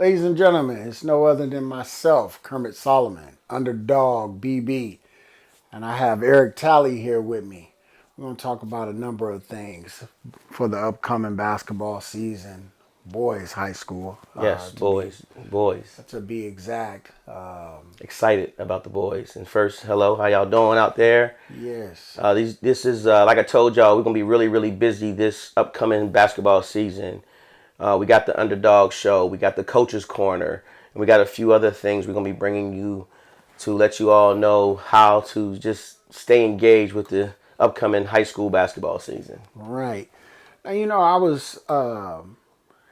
Ladies and gentlemen, it's no other than myself, Kermit Solomon, Underdawg, BB, and I have Eric Talley here with me. We're going to talk about a number of things for the upcoming basketball season, boys high school. Yes, boys. To be exact. Excited about the boys. And first, hello, how y'all doing out there? Yes. This is like I told y'all, we're gonna be really, really busy this upcoming basketball season. We got the Underdawg show, we got the Coaches Corner, and we got a few other things we're gonna be bringing you to let you all know how to just stay engaged with the upcoming high school basketball season. Right. Now, I was,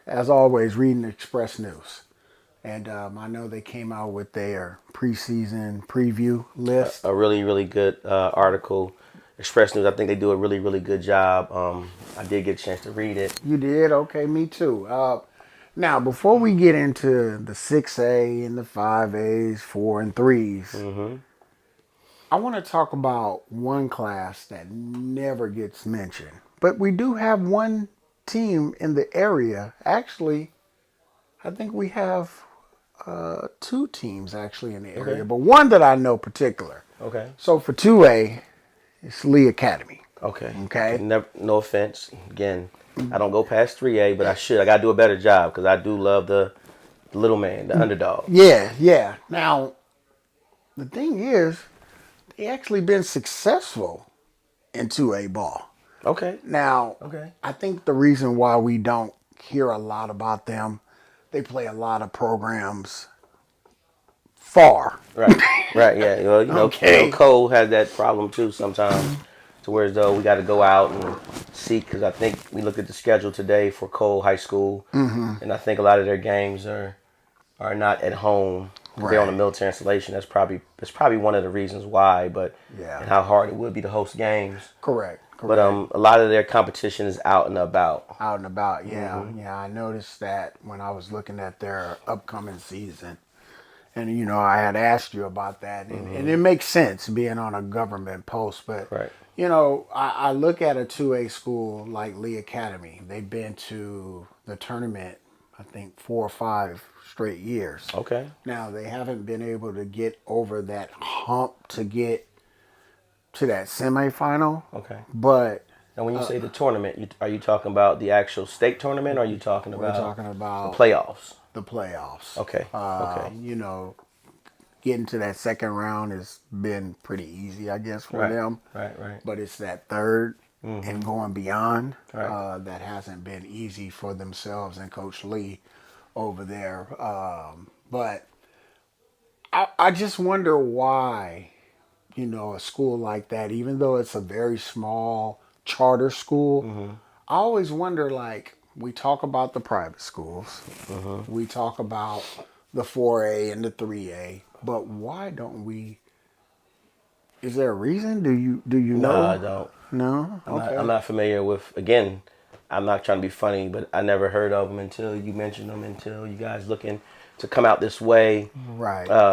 as always, reading Express News. And I know they came out with their preseason preview list. A really, really good article. Express News, I think they do a really, really good job. I did get a chance to read it. You did? Okay, me too. Now, before we get into the 6A and the 5As, 4 and 3s, I want to talk about one class that never gets mentioned. But we do have one team in the area. Actually, I think we have two teams actually in the area, but one that I know particular. Okay. So for 2A, it's Lee Academy. Okay. Okay. No offense. Again, I don't go past 3A, but I should. I got to do a better job because I do love the little man, the underdog. Yeah. Now, the thing is, they actually been successful in 2A ball. Okay. Now, I think the reason why we don't hear a lot about them, they play a lot of programs far. Right, yeah. Well, Cole has that problem too sometimes, to where as though we got to go out and seek. Because I think we looked at the schedule today for Cole High School, and I think a lot of their games are not at home. Right. They're on a military installation. That's probably one of the reasons why. But and how hard it would be to host games. Correct. But a lot of their competition is out and about. Out and about, yeah. Yeah, I noticed that when I was looking at their upcoming season. And, I had asked you about that. And it makes sense being on a government post. But, I look at a 2A school like Lee Academy. They've been to the tournament, I think, 4 or 5 straight years. Okay. Now, they haven't been able to get over that hump to get to that semifinal. Okay. But now, when you say the tournament, are you talking about the actual state tournament, or are you talking about? We're talking about the playoffs. The playoffs. Okay. Getting to that second round has been pretty easy, I guess, for them. Right. But it's that third and going beyond that hasn't been easy for themselves and Coach Lee over there. But I just wonder why. A school like that, even though it's a very small charter school, I always wonder, like, we talk about the private schools, we talk about the 4A and the 3A, but why don't we? Is there a reason? Do you know? No, I don't. No? I'm not familiar with, again, I'm not trying to be funny, but I never heard of them until you mentioned them, until you guys looking to come out this way,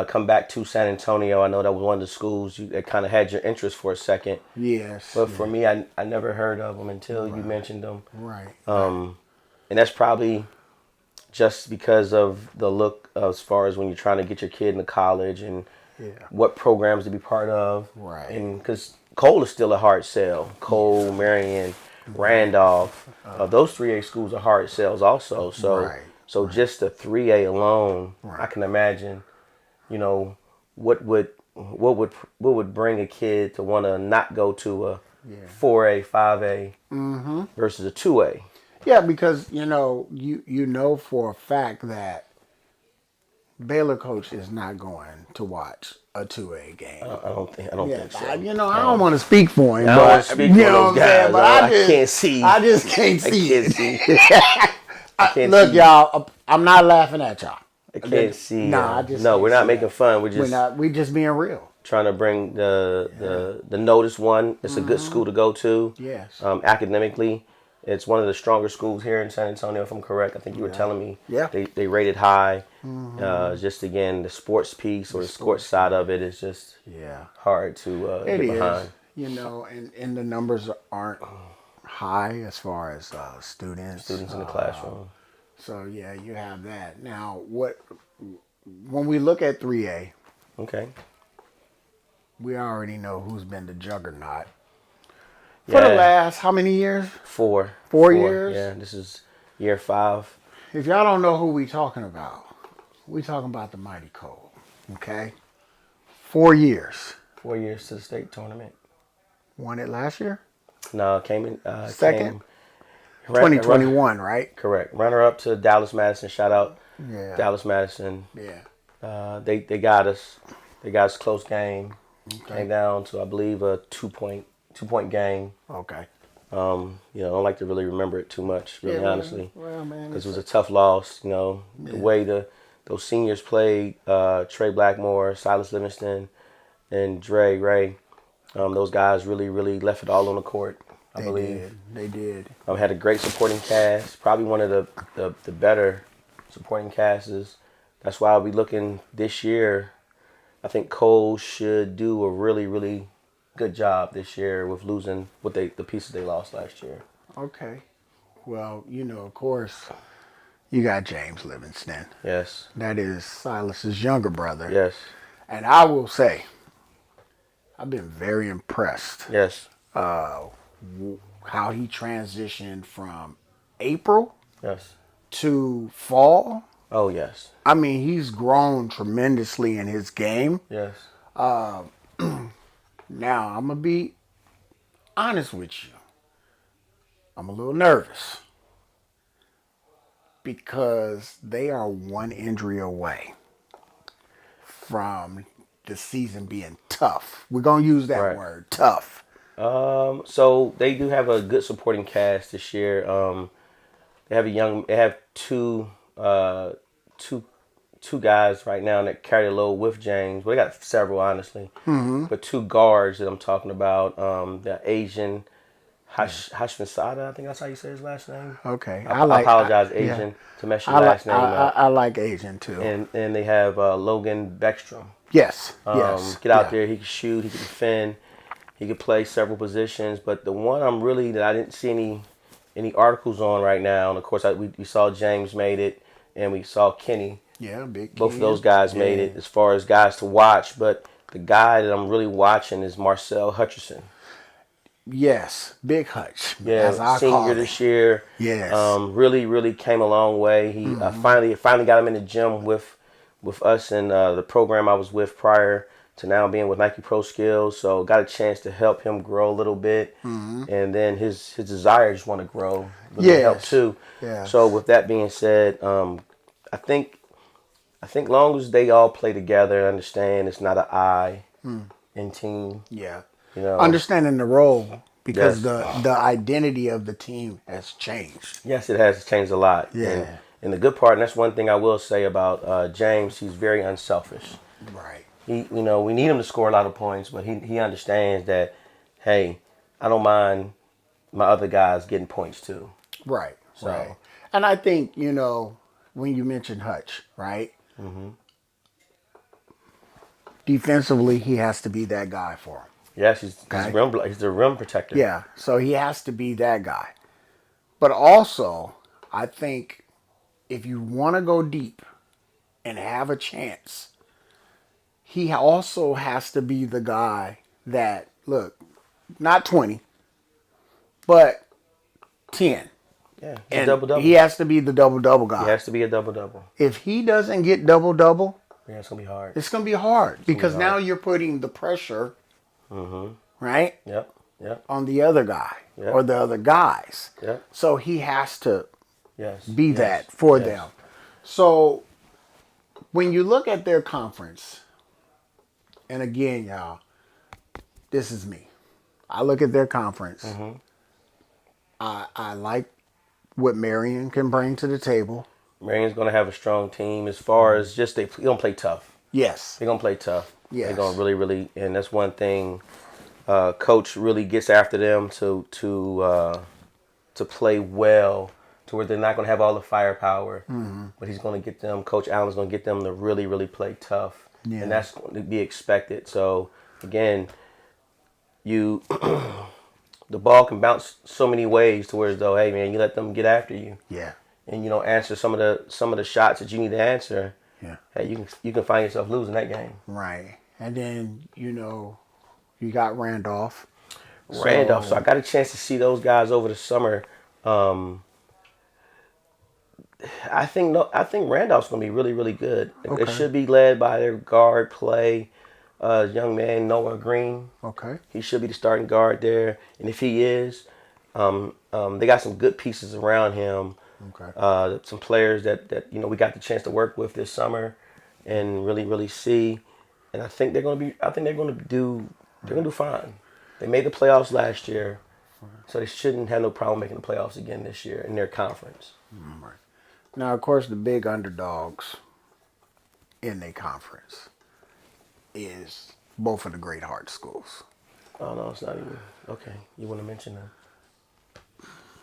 come back to San Antonio. I know that was one of the schools that kind of had your interest for a second. Yes. But for me, I never heard of them until you mentioned them. Right. And that's probably just because of the look as far as when you're trying to get your kid into college and what programs to be part of. Right. And because Cole is still a hard sell. Cole, Marion, Randolph, those 3A schools are hard sells also. So. So just the 3A alone, I can imagine, what would bring a kid to want to not go to a 4A, 5A versus a 2A. Yeah, because you know for a fact that Baylor coach is not going to watch a 2A game. I don't think so. I don't want to speak for him, I don't speak for those guys. But I can't see. I just can't see it. Look, y'all, I'm not laughing at y'all. I can't see. No, we're not making fun. We just being real. Trying to bring the notice one. It's a good school to go to. Yes. Academically, it's one of the stronger schools here in San Antonio, if I'm correct. I think you were telling me. Yeah. They rated high. Just again, the sports piece or the sports side of it is just hard to get behind. And the numbers aren't high as far as students in the classroom. So yeah, you have that. Now, when we look at 3A, Okay. we already know who's been the juggernaut for the Yeah. last how many years? Four. 4 years. Yeah. This is year 5. If y'all don't know who we talking about, we talking about the Mighty Cold. Okay, 4 years. 4 years to the state tournament. Won it last year. No, came in. Second, Came 2021, right? correct. Runner up to Dallas Madison. Shout out Yeah. Dallas Madison. Yeah. They got us. They got us close game. Okay. Came down to I believe a 2 point game. Okay. I don't like to really remember it too much, really honestly, Well, man, because it was a tough loss. The way those seniors played, Trey Blackmore, Silas Livingston, and Dre Ray. Those guys really, really left it all on the court. I believe they did. Had a great supporting cast. Probably one of the better supporting casts. That's why I'll be looking this year. I think Cole should do a really, really good job this year with losing the pieces they lost last year. Okay. Well, of course, you got James Livingston. Yes. That is Silas's younger brother. Yes. And I will say, I've been very impressed. Yes. How he transitioned from April Yes. to fall. Oh, yes. I mean, he's grown tremendously in his game. Yes. Now, I'm going to be honest with you. I'm a little nervous because they are one injury away from the season being tough. We're going to use that word, tough. So they do have a good supporting cast this year. They have two guys right now that carry the load with James. Well, they got several, honestly. Mm-hmm. But 2 guards that I'm talking about. The Asian Hashmisada, I think that's how you say his last name. Okay. I apologize, Asian, to mess your last name up. I like Asian, too. And they have Logan Beckstrom. Yes. Yes. Get out there. He can shoot. He can defend. He could play several positions. But the one that I didn't see any articles on right now, and of course we saw James made it, and we saw Kenny. Yeah, big. Both of those guys made it as far as guys to watch. But the guy that I'm really watching is Marcel Hutcherson. Yes, Big Hutch. Yeah, as I senior this year. Yes. Really, really came a long way. He finally got him in the gym with us and the program I was with prior to now being with Nike Pro Skills. So got a chance to help him grow a little bit. Mm-hmm. And then his desire just want to grow. Help too. Yes. So with that being said, I think long as they all play together and understand it's not an I in team. Yeah. Understanding the role because the identity of the team has changed. Yes, it has changed a lot. Yeah. And the good part, and that's one thing I will say about James, he's very unselfish. Right. We need him to score a lot of points, but he understands that, hey, I don't mind my other guys getting points too. Right. So, right. And I think, when you mentioned Hutch, right? Mm-hmm. Defensively, he has to be that guy for him. Yes, he's the rim protector. Yeah, so he has to be that guy. But also, I think if you want to go deep and have a chance, he also has to be the guy that, look, not 20, but 10. Yeah, and double-double. He has to be the double-double guy. He has to be a double-double. If he doesn't get double-double, yeah, it's going to be hard. It's going to be hard because now you're putting the pressure, right? Yep. On the other guy or the other guys. Yep. So he has to be Yes. that for them. So when you look at their conference, and again, y'all, this is me. I look at their conference. Mm-hmm. I like what Marion can bring to the table. Marion's going to have a strong team as far as just they're going to play tough. Yes. They're going to play tough. Yes. They're going to really, really, and that's one thing Coach really gets after them to play well to where they're not going to have all the firepower, but he's going to get them, Coach Allen's going to get them to really, really play tough. Yeah. And that's going to be expected. So, again, the ball can bounce so many ways to where as though, hey, man, you let them get after you. Yeah. and you don't answer some of the shots that you need to answer, hey, you can find yourself losing that game. Right. And then, you got Randolph. So I got a chance to see those guys over the summer. I think Randolph's gonna be really, really good. Okay. It should be led by their guard play, young man Noah Green. Okay. He should be the starting guard there, and if he is, they got some good pieces around him. Okay. Some players that we got the chance to work with this summer, and really, really see. And I think they're gonna do fine. They made the playoffs last year, so they shouldn't have no problem making the playoffs again this year in their conference. Right. Now, of course, the big underdogs in their conference is both of the Great Heart schools. Oh no, it's not even okay. You want to mention them?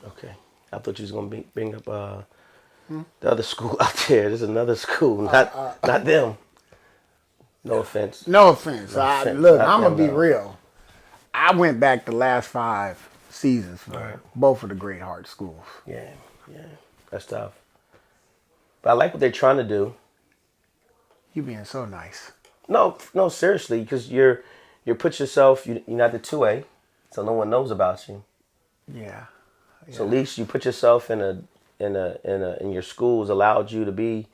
Okay, I thought you was gonna bring up the other school out there. There's another school, not them. No offense. No offense. Look, I'm going to be no. real. I went back the last 5 seasons for both of the Great Heart schools. Yeah, that's tough. But I like what they're trying to do. You being so nice. No, seriously, because you're put yourself. You're not the 2A, so no one knows about you. Yeah. So at least you put yourself in your schools allowed you to be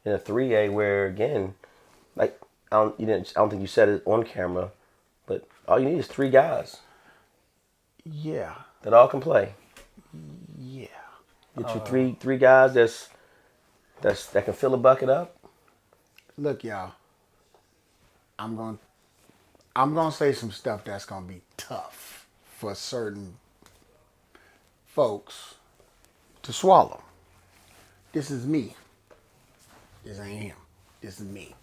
in a 3A where again, like I don't think you said it on camera, but all you need is 3 guys. Yeah. That all can play. Yeah. Get you three guys that can fill a bucket up. Look, y'all. I'm going to say some stuff that's going to be tough for certain folks to swallow. This is me. This ain't him. This is me.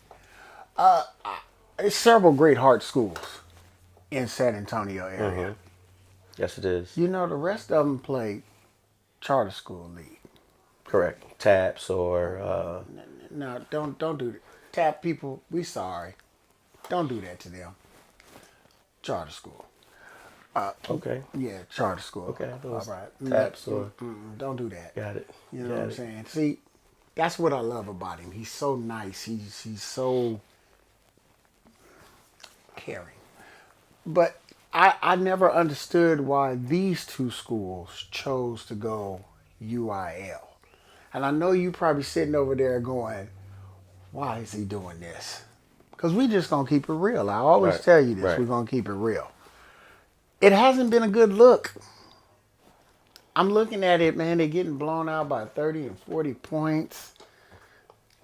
There's several Great Heart schools in San Antonio area. Mm-hmm. Yes, it is. The rest of them play charter school league. Correct. TAPS or... No, don't do that. TAP people, we sorry. Don't do that to them. Charter school. Okay. Yeah, charter school. Okay. All right. TAPS or... Don't do that. Got it. You know what I'm saying? See, that's what I love about him. He's so nice. He's so caring. But I never understood why these 2 schools chose to go UIL. And I know you probably sitting over there going, why is he doing this? Because we just going to keep it real. I always tell you this. Right. We're going to keep it real. It hasn't been a good look. I'm looking at it, man. They're getting blown out by 30 and 40 points.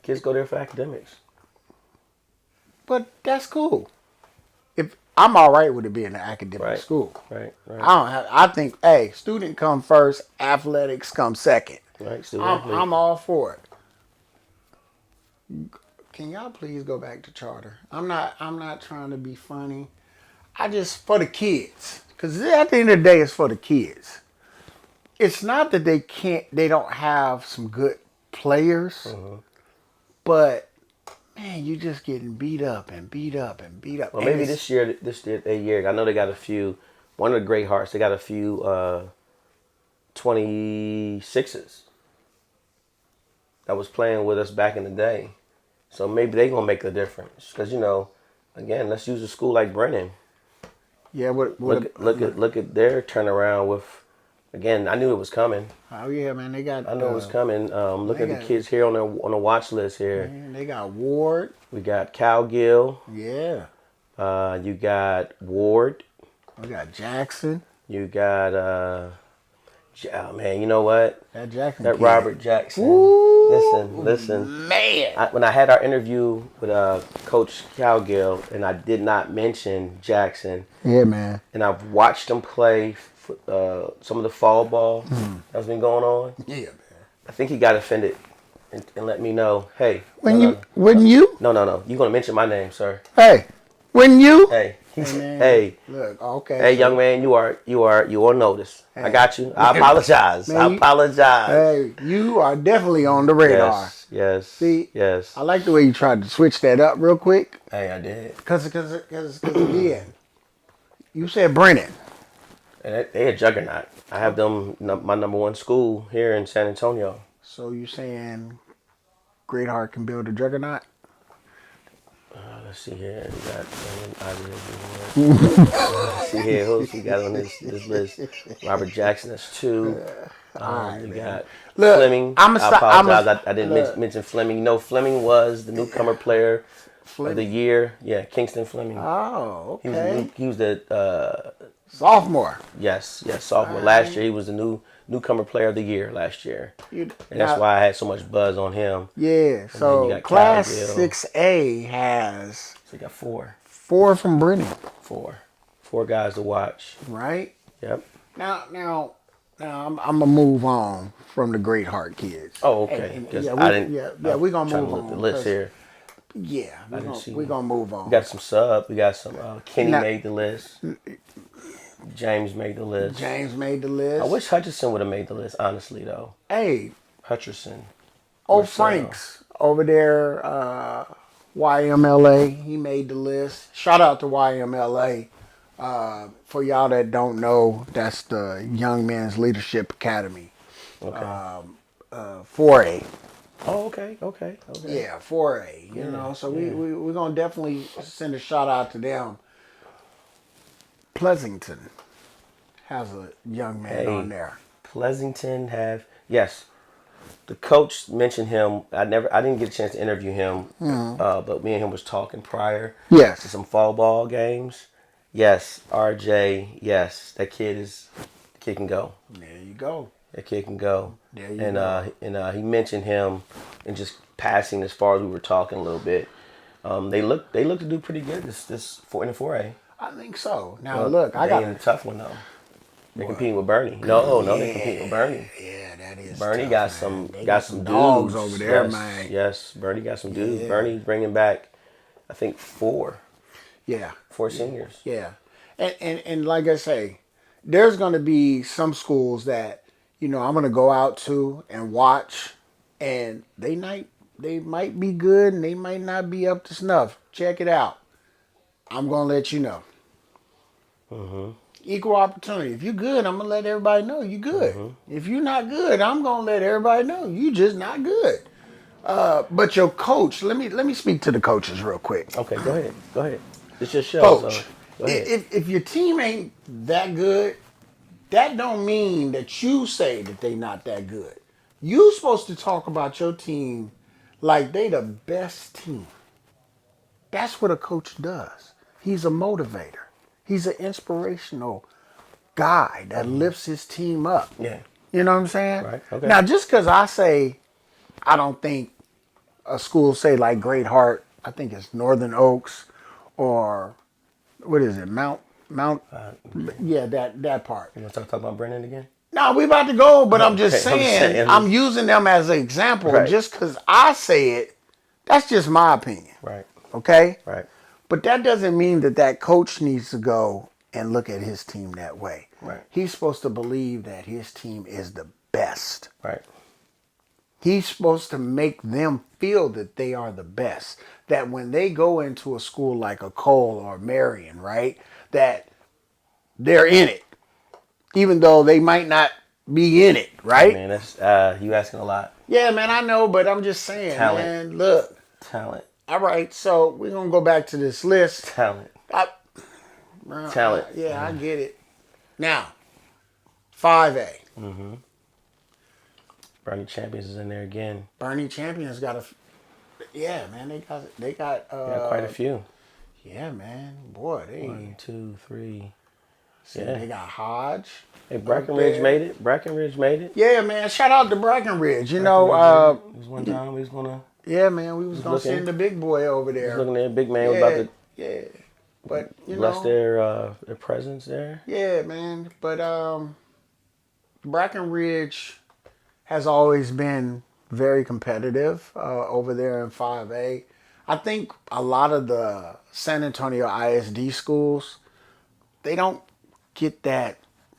Kids go there for academics. But that's cool. If I'm all right with it being an academic school. Right. I think, hey, student come first, athletics come second. Right. I'm all for it. Can y'all please go back to charter? I'm not trying to be funny. I just for the kids. Because at the end of the day, it's for the kids. It's not that they don't have some good players, but man, you just getting beat up and beat up and beat up. Well, maybe this year, I know they got a few. One of the Great Hearts, they got a few 26s that was playing with us back in the day. So maybe they gonna make the difference. Because again, let's use a school like Brennan. Yeah, look at their turnaround with. Again, I knew it was coming. Oh yeah, man, they got. I know it was coming. Look at the kids here on the watch list here. Man, they got Ward. We got Cowgill. Yeah. You got Ward. We got Jackson. You got man, you know what? That Jackson. That kid. Robert Jackson. Ooh, Listen. Man. When I had our interview with Coach Cowgill, and I did not mention Jackson. Yeah, man. And I've watched him play some of the fall ball that's been going on. Yeah, man. I think he got offended and let me know, hey. Wouldn't you? No. You're gonna mention my name, sir. Hey, wouldn't you? Hey. Hey. Look, okay. Hey, young man, you are on notice. Hey. I got you. I apologize. Man, I apologize. Hey, you are definitely on the radar. Yes. See, yes. I like the way you tried to switch that up real quick. Hey, I did. Because again, you said Brennan. And they a juggernaut. I have them my number 1 school here in San Antonio. So you saying Great Heart can build a juggernaut? Let's see here. We got let's see here. Who's we got on this list? Robert Jackson. That's 2. All right, We man. got Look, Fleming. I'm I apologize. I didn't mention Fleming. No, Fleming was the newcomer player of the year. Yeah, Kingston Fleming. Oh, okay. He was the Sophomore. yes sophomore. Last year he was the newcomer player of the year last year, and that's why I had so much buzz on him. Yeah. And then you So got Class Calgill. 6A has So you got 4 from Brennan. 4 guys to watch. Right. Yep. Now, I'm gonna move on from the Great Heart kids. Oh, okay. And Just, yeah, I didn't. we're gonna trying move to look on. the list here. Yeah, I didn't see. we're gonna move on. We got some sub. We got some. Kenny Now- made the list. James made the list. James made the list. I wish Hutchinson would have made the list. Honestly, though. Hey, Hutcherson. Franks over there, YMLA. He made the list. Shout out to YMLA. For y'all that don't know, that's the Young Men's Leadership Academy. Okay. 4A. Oh, okay. Yeah, 4A. You know, so we're gonna definitely send a shout out to them. Pleasanton has a young man on there. Pleasanton yes. The coach mentioned him. I didn't get a chance to interview him, but me and him was talking prior. Yes. To some fall ball games. Yes, RJ. Yes, that kid can go. There you go. That kid can go. There you go. And he mentioned him and just passing as far as we were talking a little bit. They look to do pretty good this in the 4A. I think so. Now look, I got a tough one though. They're competing with Bernie. No, they're competing with Bernie. Yeah, that is. Bernie tough, got man. some dogs dudes over there, yes, man. Yes, Bernie got some dudes. Yeah. Bernie's bringing back, I think 4 Yeah. 4 seniors. Yeah, and like I say, there's going to be some schools that I'm going to go out to and watch, and they might be good and they might not be up to snuff. Check it out. I'm going to let you know. Mm-hmm. Equal opportunity. If you're good, I'm going to let everybody know you're good. Mm-hmm. If you're not good, I'm going to let everybody know you just not good. But your coach, let me speak to the coaches real quick. Okay, go ahead. It's your show. Coach, so go ahead. If your team ain't that good, that don't mean that you say that they not that good. You supposed to talk about your team like they the best team. That's what a coach does. He's a motivator. He's an inspirational guy that lifts his team up. Yeah. You know what I'm saying? Right. Okay. Now, just because I say I don't think a school, say like Great Heart, I think it's Northern Oaks, or what is it, Mount? Yeah, that part. You want to talk about Brennan again? No, we about to go, but I'm just Okay, saying, I'm using them as an example. Right. Just because I say it, that's just my opinion. Right. Okay? Right. But that doesn't mean that coach needs to go and look at his team that way. Right. He's supposed to believe that his team is the best. Right. He's supposed to make them feel that they are the best. That when they go into a school like a Cole or Marion, right, that they're in it. Even though they might not be in it, right? Man, that's you asking a lot. Yeah, man, I know, but I'm just saying, Talent. man, look. Talent. All right, so we're going to go back to this list. Talent. Talent. I get it. Now, 5A. Mm-hmm. Bernie Champions is in there again. Bernie Champions got man, they got quite a few. Yeah, man. Boy, they 1, 2, 3. They got Hodge. Hey, Brackenridge made it. Brackenridge made it. Yeah, man. Shout out to Brackenridge. It was one time we was gonna. Yeah, man. We was gonna send the big boy over there. Looking at big man was about to. Yeah, but bless their presence there. Yeah, man. But Brackenridge has always been very competitive over there in 5A. I think a lot of the San Antonio ISD schools, they don't get that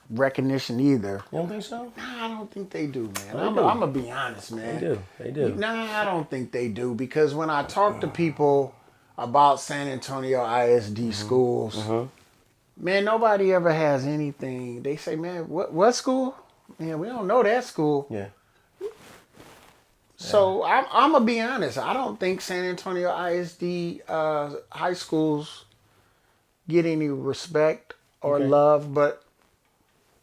recognition either. You don't think so? Nah, I don't think they do, man. No, I'm going to be honest, man. They do. Nah, I don't think they do, because when I talk to people about San Antonio ISD schools, man, nobody ever has anything. They say, man, what school? Man, we don't know that school. Yeah. So I'm gonna be honest. I don't think San Antonio ISD high schools get any respect or love, but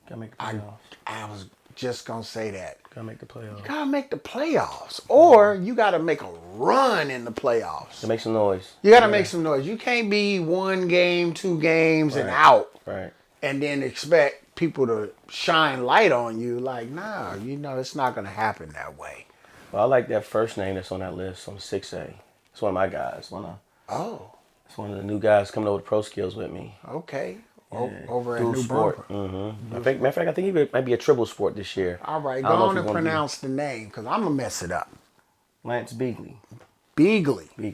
Gotta make the playoffs. I was just gonna say that. Gotta make the playoffs. You gotta make the playoffs, or you gotta make a run in the playoffs. To make some noise. You gotta make some noise. You can't be 1 game, 2 games, and out, and then expect people to shine light on you. Like, nah, it's not gonna happen that way. Well, I like that first name that's on that list on 6A. It's one of my guys. It's one of the new guys coming over to Pro Skills with me. Okay. Yeah. Over at Dual New Sport. Braunfels. Matter of fact, I think he might be a triple sport this year. All right, go on and pronounce the name, because I'm going to mess it up. Lance Beagley. Beagley. New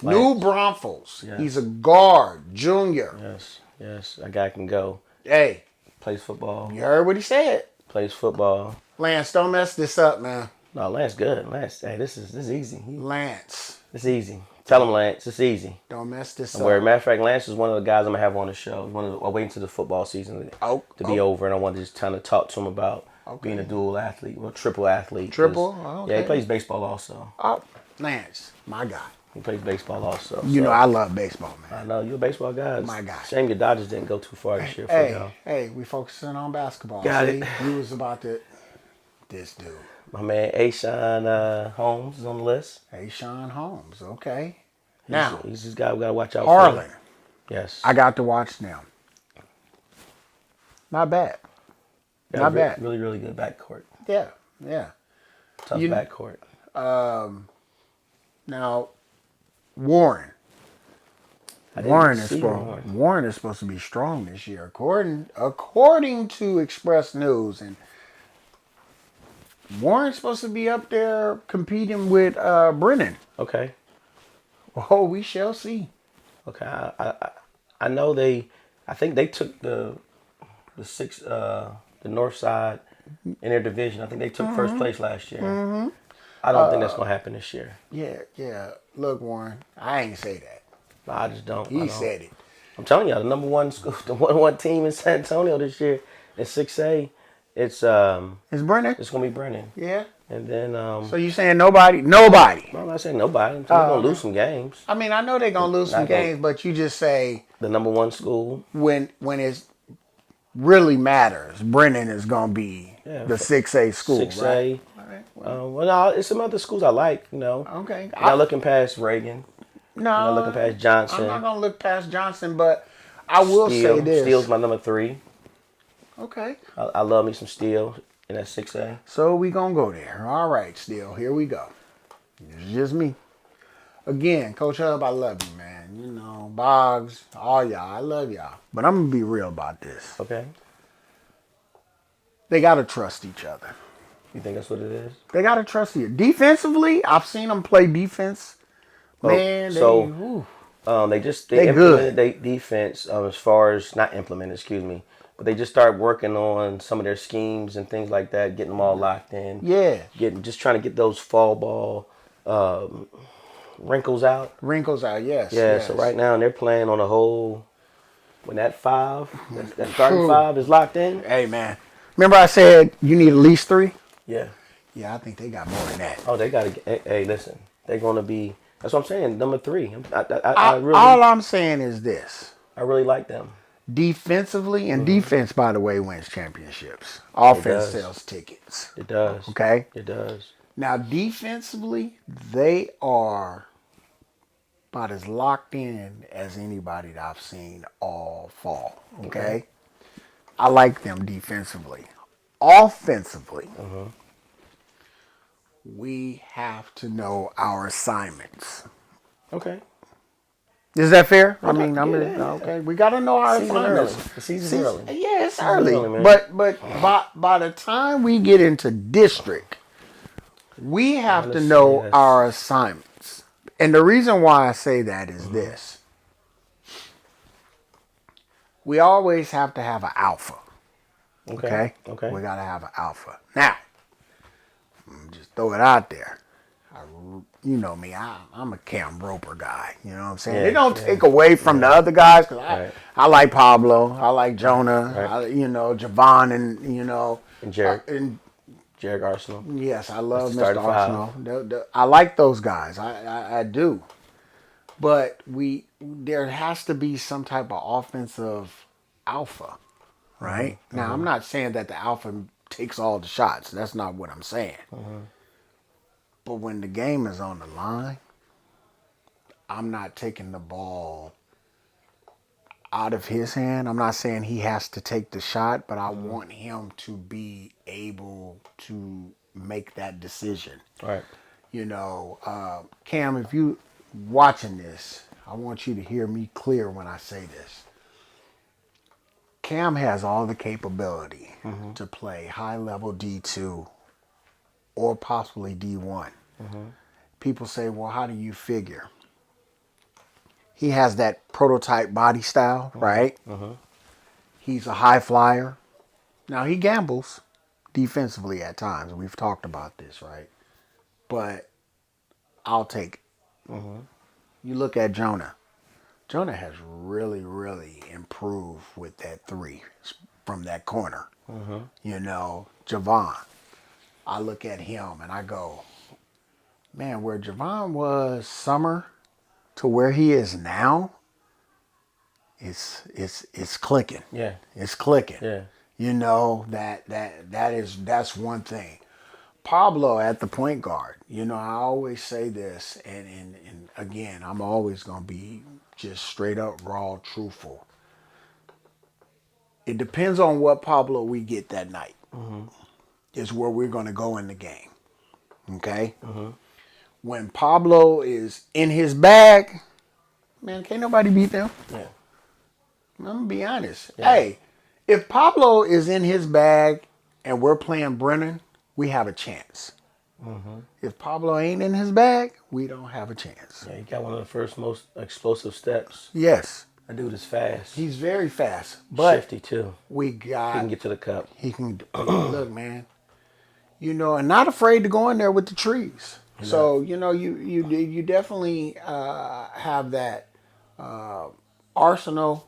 Lance. Braunfels. Yes. He's a guard, junior. Yes. That guy can go. Hey. Plays football. You heard what he said. Plays football. Lance, don't mess this up, man. No, Lance good. Lance, hey, this is easy. Lance. It's easy. Tell him, Lance, it's easy. Don't mess this up. Matter of fact, Lance is one of the guys I'm going to have on the show. I'm waiting to the football season to be over, and I want to just kind of talk to him about being a dual athlete, triple athlete. Triple? Okay. Yeah, he plays baseball also. Oh, Lance, my guy. He plays baseball also. You know I love baseball, man. I know, you're a baseball guy. My guy. Shame your Dodgers didn't go too far this year for y'all. Hey, we focusing on basketball. Got it. You was about to... This dude. My man, Ashawn Holmes is on the list. Ashawn Holmes, okay. He's this guy we got to watch out Harlan. for. Yes. I got to watch now. Not bad. Not bad. Really, really good backcourt. Yeah. Tough backcourt. Now, Warren. Warren is supposed to be strong this year, according to Express News, and Warren's supposed to be up there competing with Brennan. Okay. Oh, we shall see. Okay. I know I think they took the north side in their division. I think they took first place last year. Mm-hmm. I don't think that's gonna happen this year. Yeah. Look, Warren, I ain't say that. No, I just don't. He said it. I'm telling you, the number one school, the one team in San Antonio this year in 6A, it's Brennan. It's gonna be Brennan. Yeah. And then so you saying nobody? Nobody. No, I'm not saying nobody. They're gonna lose some games. I mean, I know they're gonna lose some games, but you just say the number one school when it really matters. Brennan is gonna be the 6A school, 6A. right? Well, no, it's some other schools I like. Okay. I'm not looking past Reagan. No, I'm not looking past Johnson. I'm not gonna look past Johnson, but I will say this: Steele's my number 3. Okay. I love me some Steele in that 6A. So we gonna go there. All right, Steele. Here we go. It's just me. Again, Coach Hub, I love you, man. Boggs, all y'all, I love y'all. But I'm gonna be real about this. Okay. They gotta trust each other. You think that's what it is? They gotta trust you. Defensively, I've seen them play defense. Man, they implemented their defense as far as not implemented, excuse me, but they just started working on some of their schemes and things like that, getting them all locked in. Yeah, just trying to get those fall ball wrinkles out. Yes. Yeah. Yes. So right now they're playing on a whole. When that starting 5 is locked in. Hey man, remember I said you need at least 3. Yeah. Yeah, I think they got more than that. Oh, they got to. Hey, listen, they're going to be. That's what I'm saying. Number 3. All I'm saying is this. I really like them. Defensively, and defense, by the way, wins championships. Offense sells tickets. It does. Okay? It does. Now, defensively, they are about as locked in as anybody that I've seen all fall. Okay? I like them defensively. Offensively, we have to know our assignments. Okay. Is that fair? Okay. We got to know our assignments. The season's early. Yeah, it's early. But by the time we get into district, we have to know our assignments. And the reason why I say that is this. We always have to have an alpha. Okay. We got to have an alpha. Now, just throw it out there. You know me, I'm a Cam Roper guy. You know what I'm saying? They don't take away from the other guys because I like Pablo, I like Jonah, Javon, and and Jared. Jared Arsenal. Yes, I love That's the Mr. starting five. Arsenal. I like those guys. I do. But there has to be some type of offensive alpha, right? Now, I'm not saying that the alpha takes all the shots. That's not what I'm saying. But when the game is on the line, I'm not taking the ball out of his hand. I'm not saying he has to take the shot, but I want him to be able to make that decision. Right. You know, Cam, if you watching this, I want you to hear me clear when I say this. Cam has all the capability to play high level D2 or possibly D1. People say, well, how do you figure? He has that prototype body style, right? He's a high flyer. Now, he gambles defensively at times. We've talked about this, right? But I'll take it. You look at Jonah. Jonah has really, really improved with that three from that corner. You know, Javon. I look at him and I go, man, where Javon was summer to where he is now, it's clicking. Yeah. It's clicking. Yeah. You know, that's one thing. Pablo at the point guard, you know, I always say this, and again, I'm always going to be just straight up raw truthful. It depends on what Pablo we get that night. Is where we're going to go in the game. Okay? When Pablo is in his bag, man, can't nobody beat them. Yeah. I'm going to be honest. Yeah. Hey, if Pablo is in his bag and we're playing Brennan, we have a chance. If Pablo ain't in his bag, we don't have a chance. Yeah, he got one of the first most explosive steps. Yes. That dude is fast. He's very fast. But shifty too. We He got... can get to the cup. He can... Look, man. You know, and not afraid to go in there with the trees. So, you know, you definitely have that. Arsenal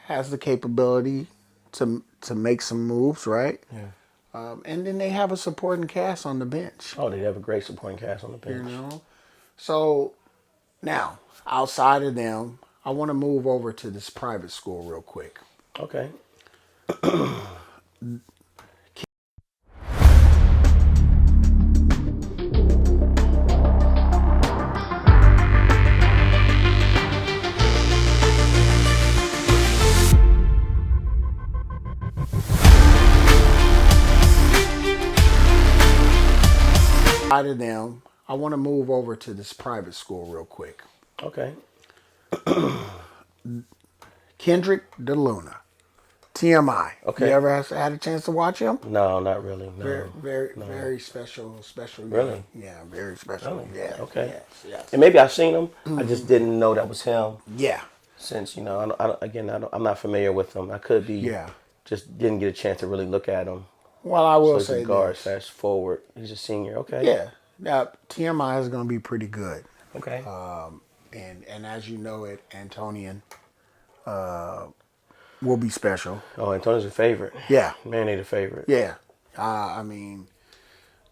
has the capability to make some moves, right? Yeah. And then they have a supporting cast on the bench. Oh, they have a great supporting cast on the bench. You know? So, now, outside of them, I want to move over to this private school real quick. Okay. Outside of them, I want to move over to this private school real quick. Okay. Kendrick DeLuna, TMI. Okay. You ever had a chance to watch him? No, not really. No. Very special. Really? Yeah, very special. Really? Yeah. Okay. Yes. And maybe I've seen him. I just didn't know that was him. Yeah. Since, you know, I'm not familiar with him. I could be. Yeah. Just didn't get a chance to really look at him. Well, I will So say he's a guard this. / forward. He's a senior. Okay. Yeah. Now, TMI is going to be pretty good. Okay. And as you know it, Antonian will be special. Oh, Antonio's a favorite. Yeah. Man, they the favorite. Yeah. I mean,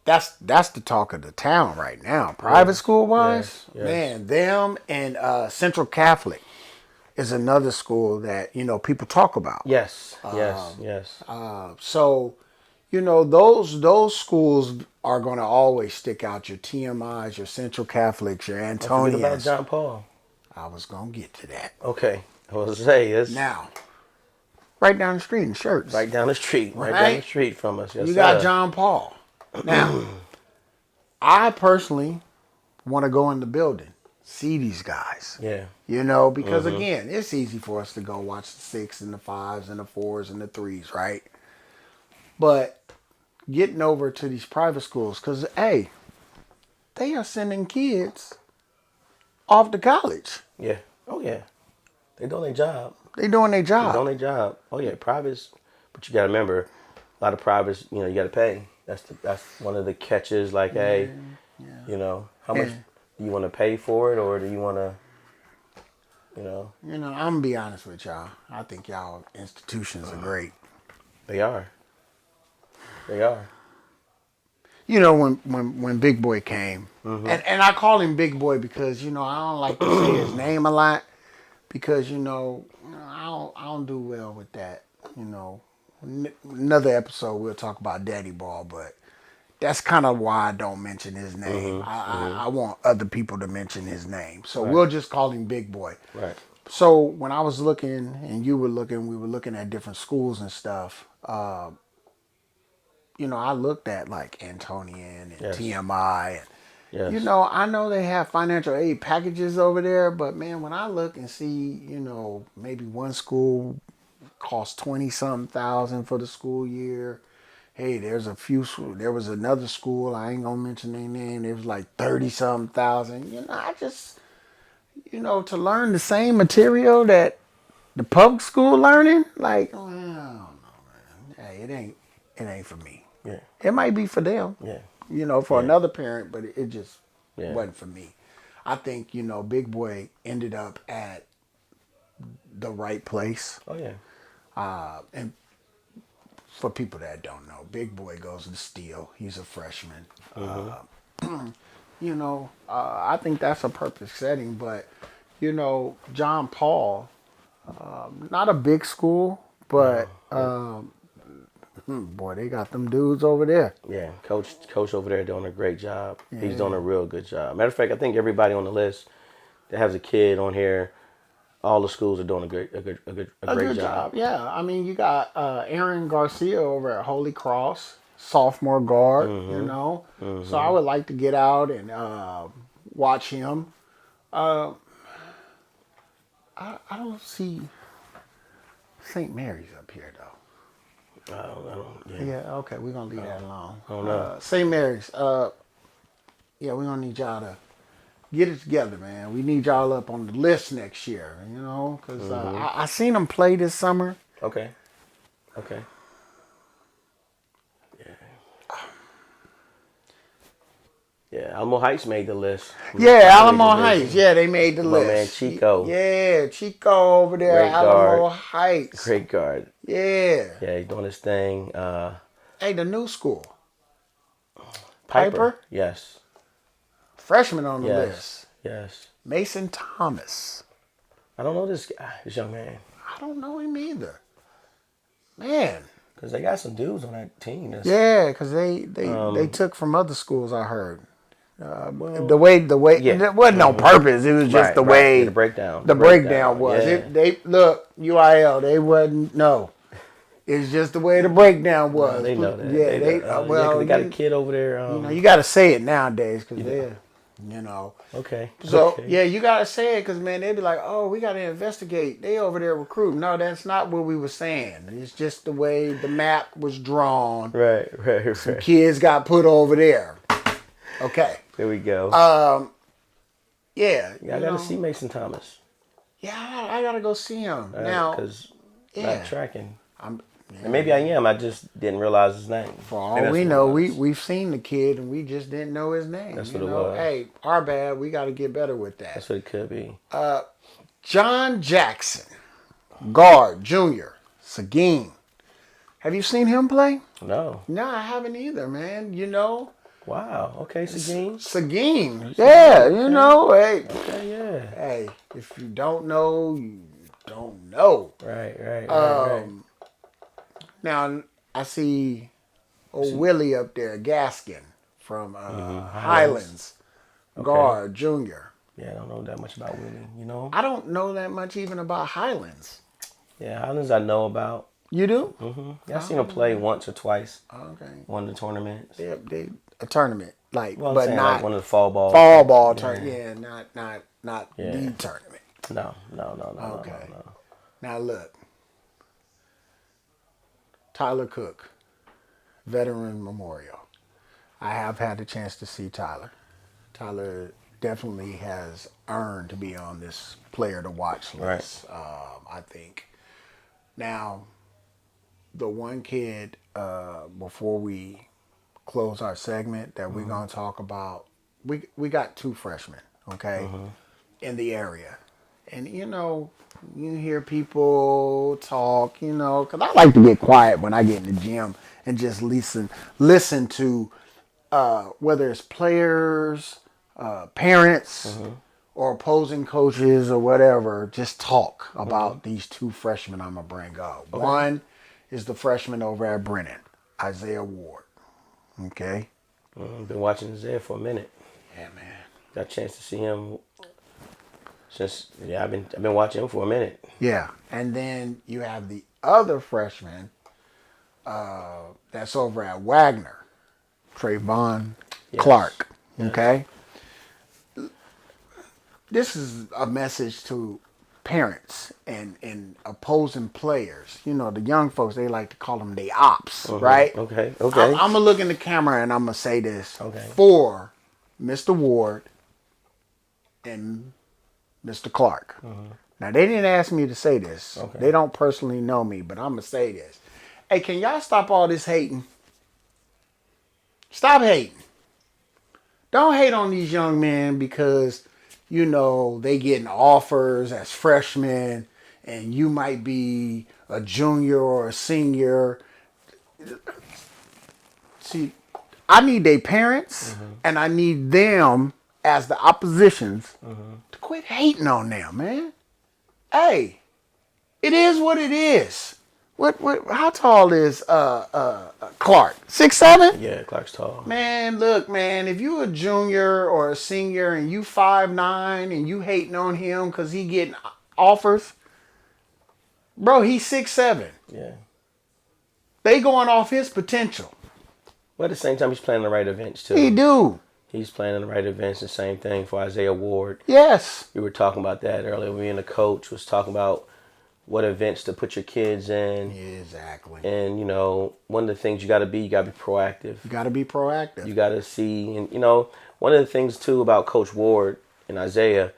that's the talk of the town right now. Private school wise, Yes. man, them and Central Catholic is another school that, you know, people talk about. Yes. So, you know, those schools are going to always stick out. Your TMIs, your Central Catholics, your Don't forget about Antonians. John Paul. I was going to get to that. Okay. I was to say this. Now, right down the street in Shirts. Right down the street. Right down the street from us. Yes, You got sir. John Paul. Now, I personally want to go in the building, see these guys. Yeah. You know, because again, it's easy for us to go watch the 6 and the 5s and the 4s and the 3s, right? But getting over to these private schools, because, hey, they are sending kids off to college. Yeah. Oh, yeah. They doing their job. They doing their They job. doing their job. Oh, yeah. Privates. But you got to remember, a lot of privates, you know, you got to pay. That's one of the catches. Like, hey, you know, how much do you want to pay for it, or do you want to, you know? You know, I'm going to be honest with y'all. I think y'all institutions are great. They are. They are. you know, when Big Boy came, and I call him Big Boy because I don't like to say his name a lot because I don't do well with that. Another episode we'll talk about Daddy Ball, but that's kind of why I don't mention his name. I want other people to mention his name, so we'll just call him Big Boy. Right. So when I was looking and you were looking, we were looking at different schools and stuff. I looked at like Antonian and Yes. TMI. Yes. I know they have financial aid packages over there, but man, when I look and see, maybe one school costs 20 something thousand for the school year. Hey, there was another school, I ain't gonna mention their name, it was like 30 something thousand. I just, to learn the same material that the public school learning, like, I don't know, man. Hey, it ain't for me. Yeah. It might be for them. Yeah. For another parent, but it just Yeah. wasn't for me. I think, Big Boy ended up at the right place. Oh yeah. And for people that don't know, Big Boy goes to Steele. He's a freshman. I think that's a perfect setting. But, John Paul, not a big school, but boy, they got them dudes over there. Yeah, coach over there doing a great job. Yeah. He's doing a real good job. Matter of fact, I think everybody on the list that has a kid on here, all the schools are doing a great job. Yeah, I mean, you got Aaron Garcia over at Holy Cross, sophomore guard. So I would like to get out and watch him. I don't see St. Mary's up here though. I don't. Yeah. Okay, we're gonna leave that alone. I don't know. St. Mary's. We're gonna need y'all to get it together, man. We need y'all up on the list next year. Because I seen them play this summer. Okay. Yeah, Alamo Heights made the list. Yeah, Alamo Heights. Yeah, they made the list. My man Chico. Yeah, Chico over there at Alamo Heights. Great guard. Yeah. Yeah, he's doing his thing. Hey, the new school. Piper? Yes. Freshman on the list. Yes. Mason Thomas. I don't know this guy, this young man. I don't know him either. Man. Because they got some dudes on that team. Yeah, because they took from other schools, I heard. The way it wasn't on purpose. It was just the way the breakdown. The breakdown was. Yeah. They look UIL. They wasn't It's just the way the breakdown was. Well, they know that. Yeah, they got a kid over there. you got to say it nowadays because they're. Okay. So you got to say it because man, they'd be like, oh, we got to investigate. They over there recruiting. No, that's not what we were saying. It's just the way the map was drawn. Right. Some kids got put over there. Okay. There we go. Yeah. I got to see Mason Thomas. Yeah, I got to go see him now. Because not tracking. And maybe I am. I just didn't realize his name. For all we know, we've seen the kid and we just didn't know his name. That's what it was. Hey, our bad. We got to get better with that. That's what it could be. John Jackson, guard, junior, Seguin. Have you seen him play? No. No, I haven't either, man. Wow. Okay, Seguin. Seguin. Yeah, hey. Okay, yeah. Hey, if you don't know, you don't know. Right. Now, I see old Willie up there, Gaskin from Highlands. Guard, junior. Yeah, I don't know that much about Willie, I don't know that much even about Highlands. Yeah, Highlands I know about. You do? Mm-hmm. Yeah, I've seen him play once or twice. Okay. One of the tournaments. A tournament, but not like one of the fall ball. Fall ball tournament. Yeah, not the tournament. No. Okay. Now look. Tyler Cook, Veteran Memorial. I have had the chance to see Tyler. Tyler definitely has earned to be on this player to watch list, I think. Now, the one kid, before we close our segment that we're going to talk about, we got two freshmen, okay, in the area. And, you hear people talk, because I like to get quiet when I get in the gym and just listen to whether it's players, parents, or opposing coaches or whatever, just talk about these two freshmen I'm going to bring up. Okay. One is the freshman over at Brennan, Isaiah Ward. Okay? I've been watching Isaiah for a minute. Yeah, man. Got a chance to see him since, I've been watching him for a minute. Yeah. And then you have the other freshman that's over at Wagner, Trayvon Clark. Yes. Okay? This is a message to parents and opposing players. You know, the young folks, they like to call them the ops, right? Okay. I'm going to look in the camera and I'm going to say this for Mr. Ward and Mr. Clark. Now, they didn't ask me to say this. Okay. They don't personally know me, but I'm going to say this. Hey, can y'all stop all this hating? Stop hating. Don't hate on these young men because, you know, they getting offers as freshmen and you might be a junior or a senior. See, I need their parents and I need them as the oppositions to quit hating on them, man. Hey, it is what it is. How tall is Clark? 6'7"? Yeah, Clark's tall. Man, look, man, if you a junior or a senior and you 5'9" and you hating on him because he getting offers, bro, he's 6'7". Yeah. They going off his potential. But at the same time, he's playing the right events, too. He do. He's playing in the right events. The same thing for Isaiah Ward. Yes. We were talking about that earlier. Me and the coach was talking about what events to put your kids in. Exactly. And, you know, one of the things you got to be proactive. You got to be proactive. You got to see. And, you know, one of the things, too, about Coach Ward and Isaiah,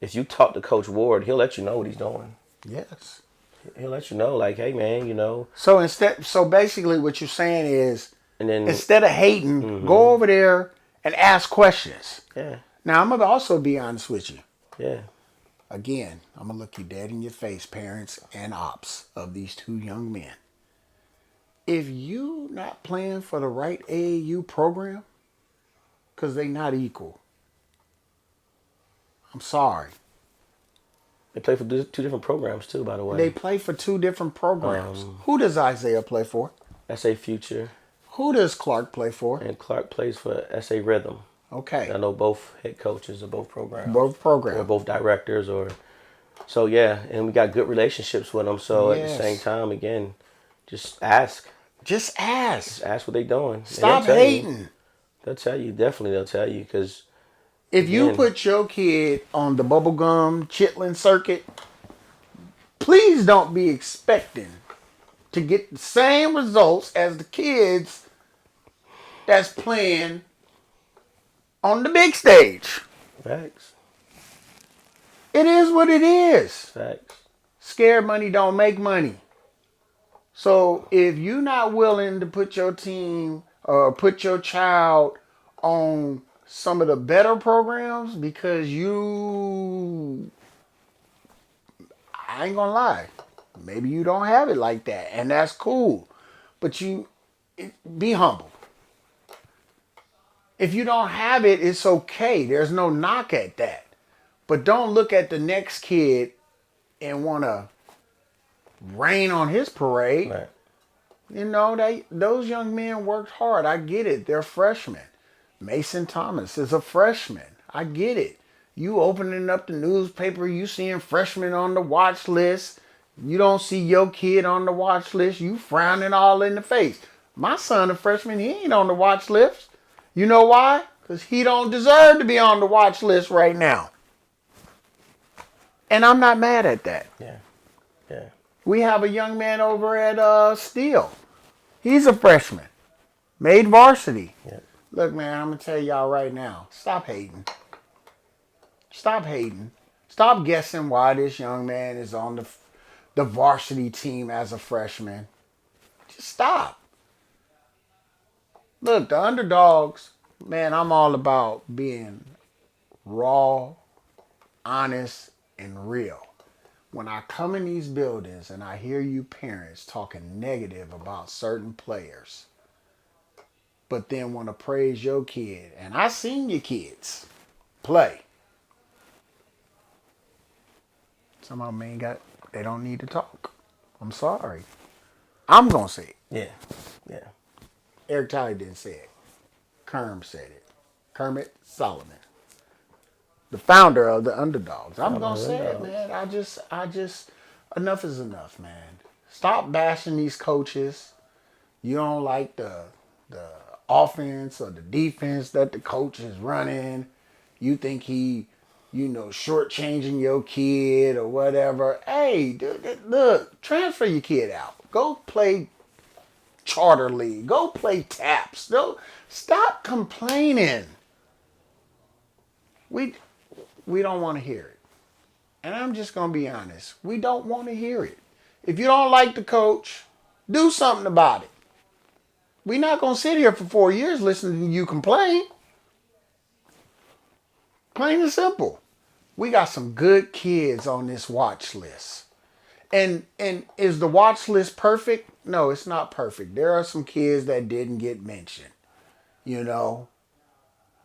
if you talk to Coach Ward, he'll let you know what he's doing. Yes. He'll let you know, like, hey, man, you know. So basically what you're saying is, and then, instead of hating, go over there and ask questions. Yeah. Now, I'm going to also be honest with you. Yeah. Again, I'm going to look you dead in your face, parents and ops of these two young men. If you not playing for the right AAU program, because they not equal, I'm sorry. They play for two different programs, too, by the way. They play for two different programs. Who does Isaiah play for? SA Future. Who does Clark play for? And Clark plays for SA Rhythm. Okay. I know both head coaches of both programs. Both programs. Or both directors. So, yeah, and we got good relationships with them. So, at the same time, again, just ask. Just ask. Just ask what they're doing. Stop hating. They'll tell you. Definitely they'll tell you. Because if you put your kid on the bubblegum chitlin circuit, please don't be expecting to get the same results as the kids that's playing on the big stage. Facts. It is what it is. Facts. Scared money don't make money. So if you're not willing to put your team or put your child on some of the better programs because I ain't gonna lie, maybe you don't have it like that, and that's cool. But be humble. If you don't have it, it's okay. There's no knock at that. But don't look at the next kid and want to rain on his parade. Right. You know, those young men worked hard. I get it. They're freshmen. Mason Thomas is a freshman. I get it. You opening up the newspaper, you seeing freshmen on the watch list. You don't see your kid on the watch list. You frowning all in the face. My son, a freshman, he ain't on the watch list. You know why? Because he don't deserve to be on the watch list right now. And I'm not mad at that. Yeah. Yeah. We have a young man over at Steele. He's a freshman. Made varsity. Yeah. Look, man, I'm going to tell y'all right now. Stop hating. Stop hating. Stop guessing why this young man is on the varsity team as a freshman. Just stop. Look, the underdogs, man, I'm all about being raw, honest, and real. When I come in these buildings and I hear you parents talking negative about certain players, but then want to praise your kid. And I seen your kids play. Some of them they don't need to talk. I'm sorry. I'm going to say it. Yeah. Yeah. Eric Talley didn't say it. Kerm said it. Kermit Solomon, the founder of the Underdogs. I'm going to say it, man. I just, enough is enough, man. Stop bashing these coaches. You don't like the offense or the defense that the coach is running. You think he, shortchanging your kid or whatever. Hey, dude, look, transfer your kid out. Go play charter league. Go play taps. Stop complaining. We don't want to hear it. And I'm just going to be honest. We don't want to hear it. If you don't like the coach, do something about it. We're not going to sit here for 4 years listening to you complain. Plain and simple. We got some good kids on this watch list. And is the watch list perfect? No, it's not perfect. There are some kids that didn't get mentioned,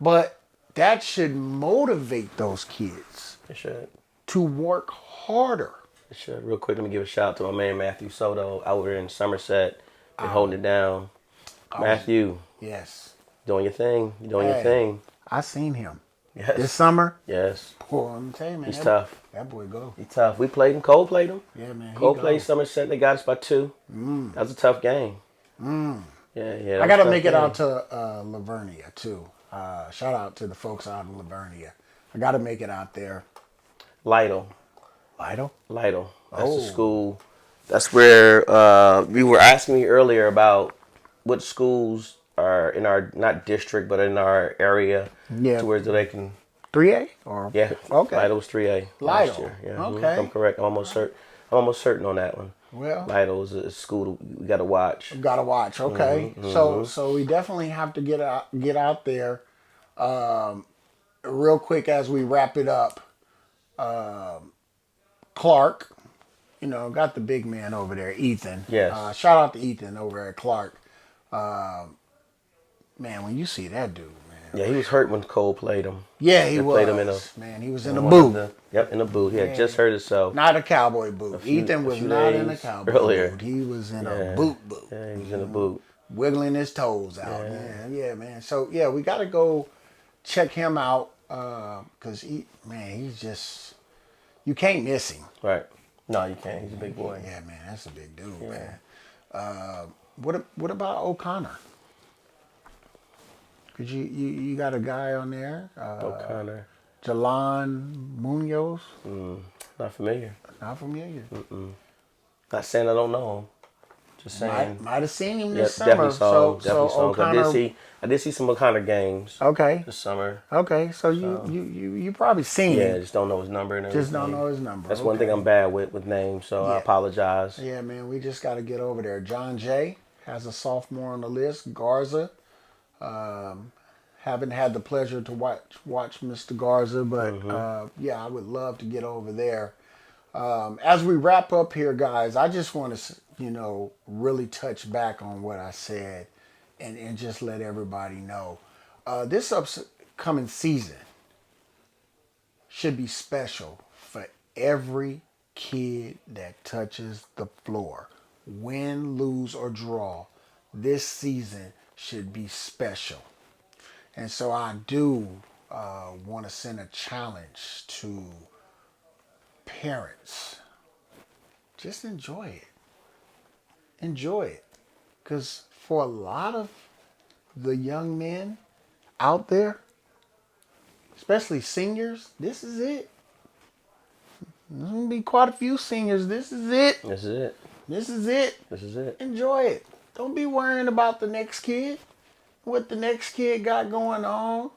But that should motivate those kids. It should. To work harder. It should. Real quick, let me give a shout out to my man Matthew Soto out there in Somerset. Been holding it down. Matthew. Yes. Doing your thing. You're doing your thing. I seen him. Yes. This summer. Yes. Boy, I'm telling you, man. He's tough. That boy go. He's tough. We played him. Cole played him. Yeah, man. Cole played Somerset. They got us by 2. That was a tough game. Yeah. I got to make it out to Lavernia, too. Shout out to the folks out in Lavernia. I got to make it out there. Lytle. Lytle? Lytle. That's the school. That's where you were asking me earlier about what schools are in our, not district, but in our area. Yeah. To where they can. 3A? Or Yeah. Okay. Lytle was 3A. Lytle. Year. Yeah. Okay. I'm correct. I'm almost certain on that one. Well, Lytle is a school we got to watch. Got to watch. Okay. So we definitely have to get out there. Real quick as we wrap it up. Clark, got the big man over there, Ethan. Yes. Shout out to Ethan over at Clark. Man, when you see that dude, man. Yeah, he was hurt when Cole played him. Yeah, he was. Played him He was in a boot. In a boot. He had just hurt himself. Not a cowboy boot. Ethan was not in a cowboy boot. He was in a boot. Yeah, he was in a boot. Wiggling his toes out. Yeah, man. So, yeah, we got to go check him out because, he's just, you can't miss him. Right. No, you can't. He's a big boy. Yeah, man, that's a big dude, man. What about O'Connor? Cause you got a guy on there, O'Connor. Jalan Munoz. Not familiar. Not familiar. Not saying I don't know him. Just saying. Might have seen him this summer. Definitely saw him. O'Connor, I did see some O'Connor games. Okay. This summer. Okay, so you probably seen Yeah, him. just don't know his number and everything. Just don't know his number. That's one thing I'm bad with names, so I apologize. Yeah, man, we just got to get over there. John Jay has a sophomore on the list. Garza. Haven't had the pleasure to watch Mr. Garza, but I would love to get over there. As we wrap up here, guys, I just want to, really touch back on what I said and just let everybody know. This upcoming season should be special for every kid that touches the floor. Win, lose, or draw, this season should be special. And so I do want to send a challenge to parents. Just enjoy it. Enjoy it. Because for a lot of the young men out there, especially seniors, this is it. There's going to be quite a few seniors. This is it. This is it. This is it. This is it. Enjoy it. Don't be worrying about the next kid. What the next kid got going on.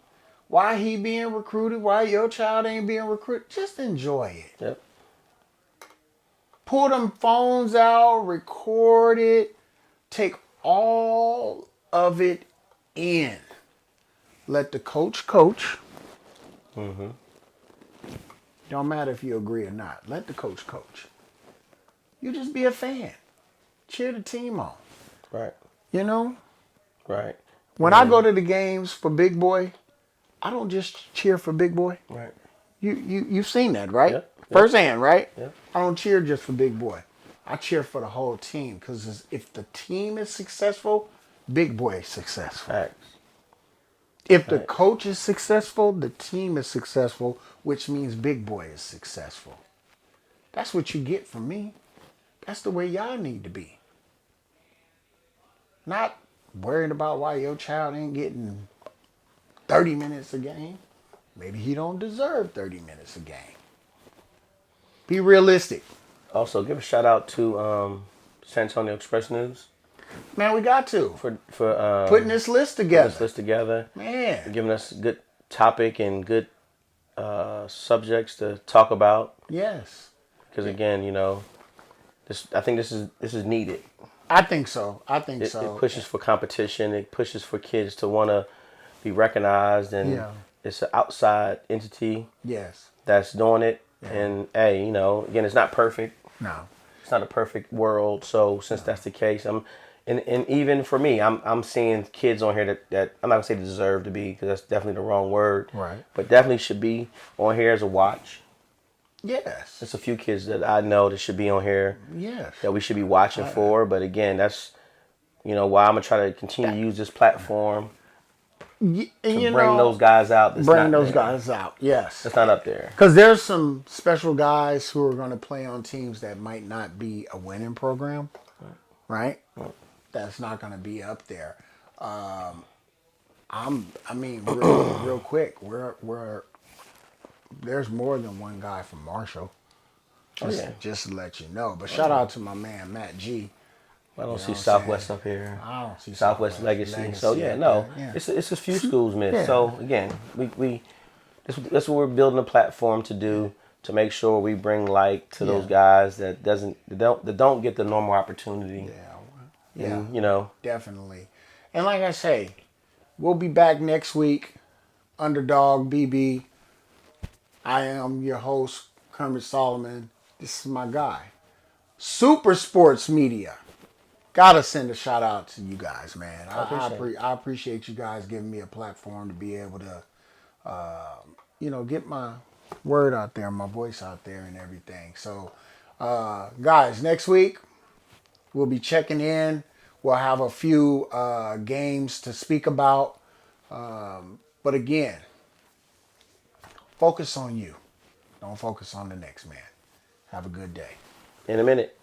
Why he being recruited. Why your child ain't being recruited. Just enjoy it. Yep. Pull them phones out. Record it. Take all of it in. Let the coach coach. Don't matter if you agree or not. Let the coach coach. You just be a fan. Cheer the team on. Right. You know? Right. When I go to the games for Big Boy, I don't just cheer for Big Boy. Right. You've seen that, right? Yep. Firsthand, right? Yep. I don't cheer just for Big Boy. I cheer for the whole team because if the team is successful, Big Boy is successful. Facts. If the coach is successful, the team is successful, which means Big Boy is successful. That's what you get from me. That's the way y'all need to be. Not worried about why your child ain't getting 30 minutes a game. Maybe he don't deserve 30 minutes a game. Be realistic. Also, give a shout out to San Antonio Express News. Man, we got to. For putting this list together. Man. Giving us good topic and good subjects to talk about. Yes. Because again, I think this is needed. I think so. It pushes for competition. It pushes for kids to want to be recognized, and it's an outside entity. Yes. That's doing it. Yeah. And hey, again, it's not perfect. No. It's not a perfect world. So since that's the case, and even for me, I'm seeing kids on here that I'm not gonna say deserve to be, because that's definitely the wrong word. Right. But definitely should be on here as a watch. Yes. There's a few kids that I know that should be on here. Yes. That we should be watching for. But again, that's why I'm gonna try to continue to use this platform to bring those guys out. Guys out. Yes. That's not up there. Because there's some special guys who are going to play on teams that might not be a winning program, right? That's not going to be up there. Real quick, there's more than one guy from Marshall. Just to let you know. But shout out to my man Matt G. I don't see Southwest up here. I don't see Southwest Legacy. So it's a few schools missed. Yeah. So again, that's what we're building a platform to do, to make sure we bring light to those guys that don't get the normal opportunity. Yeah. And, definitely. And like I say, we'll be back next week. Underdawg BB. I am your host, KERMIT Solomon. This is my guy. Super Sports Media. Gotta send a shout out to you guys, man. I appreciate you guys giving me a platform to be able to, get my word out there, my voice out there and everything. So, guys, next week, we'll be checking in. We'll have a few games to speak about. But again, focus on you. Don't focus on the next man. Have a good day. In a minute.